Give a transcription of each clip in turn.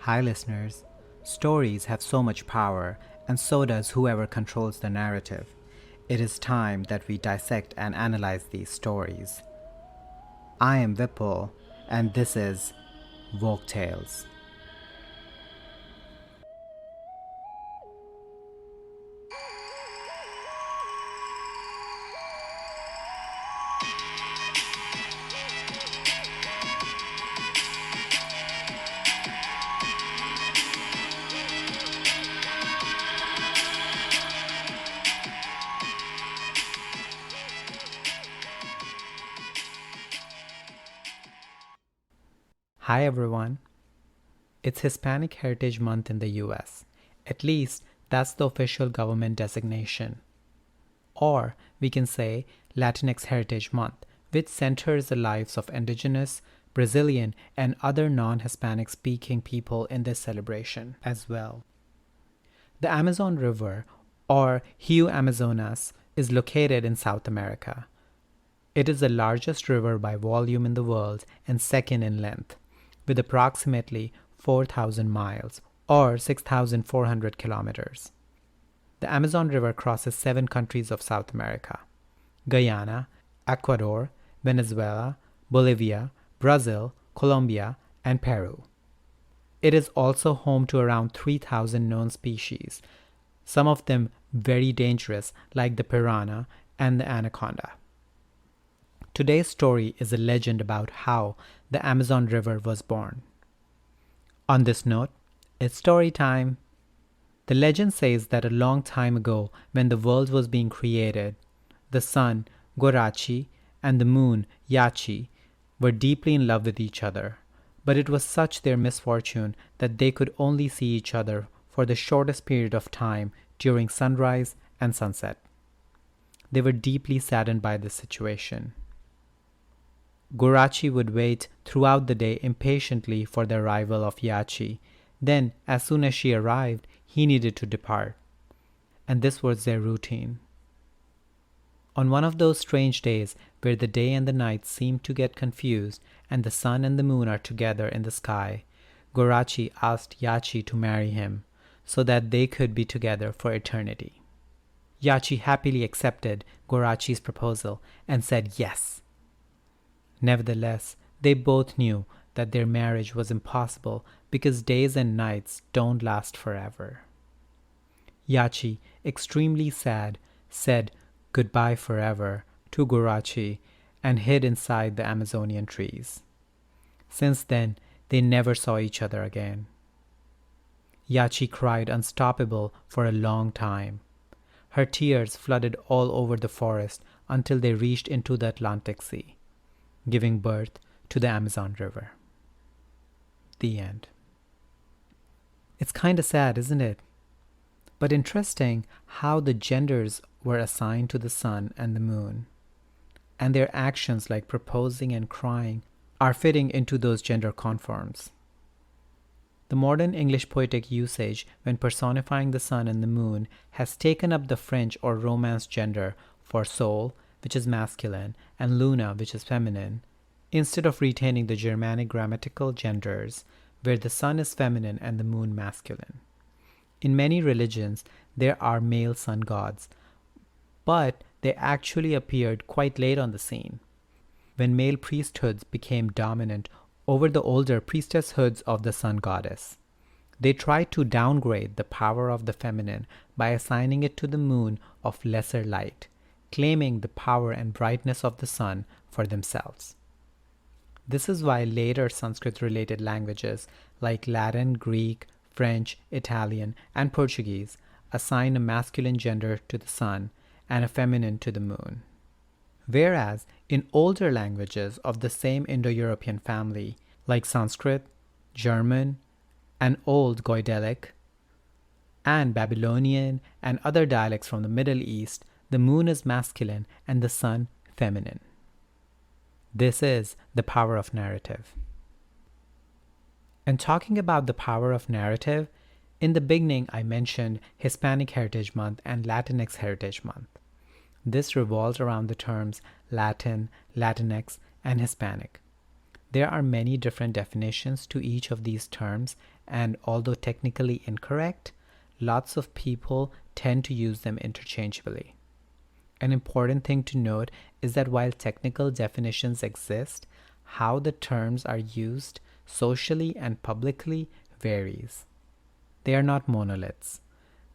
Hi, listeners. Stories have so much power, and so does whoever controls the narrative. It is time that we dissect and analyze these stories. I am Vipul, and this is Folk Tales. Hi, everyone. It's Hispanic Heritage Month in the US. At least, that's the official government designation. Or we can say Latinx Heritage Month, which centers the lives of indigenous, Brazilian, and other non Hispanic speaking people in this celebration as well. The Amazon River, or Rio Amazonas, is located in South America. It is the largest river by volume in the world and second in length, with approximately 4,000 miles or 6,400 kilometers. The Amazon River crosses 7 countries of South America: Guyana, Ecuador, Venezuela, Bolivia, Brazil, Colombia, and Peru. It is also home to around 3,000 known species, some of them very dangerous like the piranha and the anaconda. Today's story is a legend about how the Amazon River was born. On this note, it's story time. The legend says that a long time ago, when the world was being created, the sun, Guarací, and the moon, Jací, were deeply in love with each other. But it was such their misfortune that they could only see each other for the shortest period of time during sunrise and sunset. They were deeply saddened by this situation. Guarací would wait throughout the day impatiently for the arrival of Jací. Then, as soon as she arrived, he needed to depart. And this was their routine. On one of those strange days where the day and the night seem to get confused and the sun and the moon are together in the sky, Guarací asked Jací to marry him so that they could be together for eternity. Jací happily accepted Guarací's proposal and said yes. Nevertheless, they both knew that their marriage was impossible because days and nights don't last forever. Jací, extremely sad, said goodbye forever to Guarací and hid inside the Amazonian trees. Since then, they never saw each other again. Jací cried unstoppable for a long time. Her tears flooded all over the forest until they reached into the Atlantic Sea, giving birth to the Amazon River. The end. It's kinda sad, isn't it? But interesting how the genders were assigned to the sun and the moon, and their actions like proposing and crying are fitting into those gender conforms. The modern English poetic usage when personifying the sun and the moon has taken up the French or Romance gender for sol, which is masculine, and luna, which is feminine, instead of retaining the Germanic grammatical genders, where the sun is feminine and the moon masculine. In many religions, there are male sun gods, but they actually appeared quite late on the scene, when male priesthoods became dominant over the older priestesshoods of the sun goddess. They tried to downgrade the power of the feminine by assigning it to the moon of lesser light, claiming the power and brightness of the sun for themselves. This is why later Sanskrit-related languages like Latin, Greek, French, Italian, and Portuguese assign a masculine gender to the sun and a feminine to the moon. Whereas in older languages of the same Indo-European family, like Sanskrit, German, and Old Goidelic, and Babylonian and other dialects from the Middle East, the moon is masculine and the sun feminine. This is the power of narrative. And talking about the power of narrative, in the beginning I mentioned Hispanic Heritage Month and Latinx Heritage Month. This revolves around the terms Latin, Latinx, and Hispanic. There are many different definitions to each of these terms, and although technically incorrect, lots of people tend to use them interchangeably. An important thing to note is that while technical definitions exist, how the terms are used socially and publicly varies. They are not monoliths.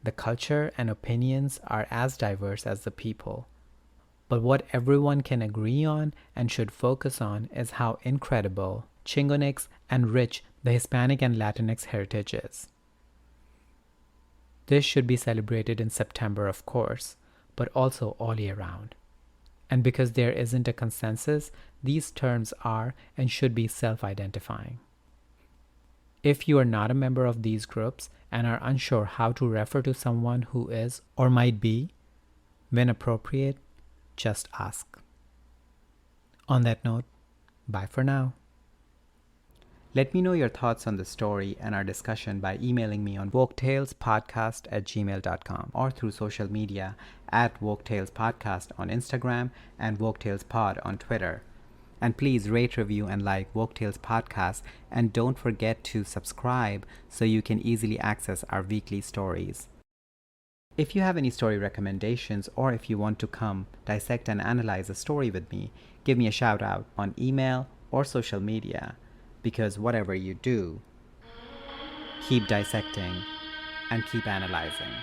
The culture and opinions are as diverse as the people. But what everyone can agree on and should focus on is how incredible, Chingonix, and rich the Hispanic and Latinx heritage is. This should be celebrated in September, of course, but also all year round. And because there isn't a consensus, these terms are and should be self-identifying. If you are not a member of these groups and are unsure how to refer to someone who is or might be, when appropriate, just ask. On that note, bye for now. Let me know your thoughts on the story and our discussion by emailing me on woketalespodcast@gmail.com or through social media at woketalespodcast on Instagram and woketalespod on Twitter. And please rate, review, and like Woke Tales Podcast, and don't forget to subscribe so you can easily access our weekly stories. If you have any story recommendations, or if you want to come dissect and analyze a story with me, give me a shout out on email or social media, because whatever you do, keep dissecting and keep analyzing.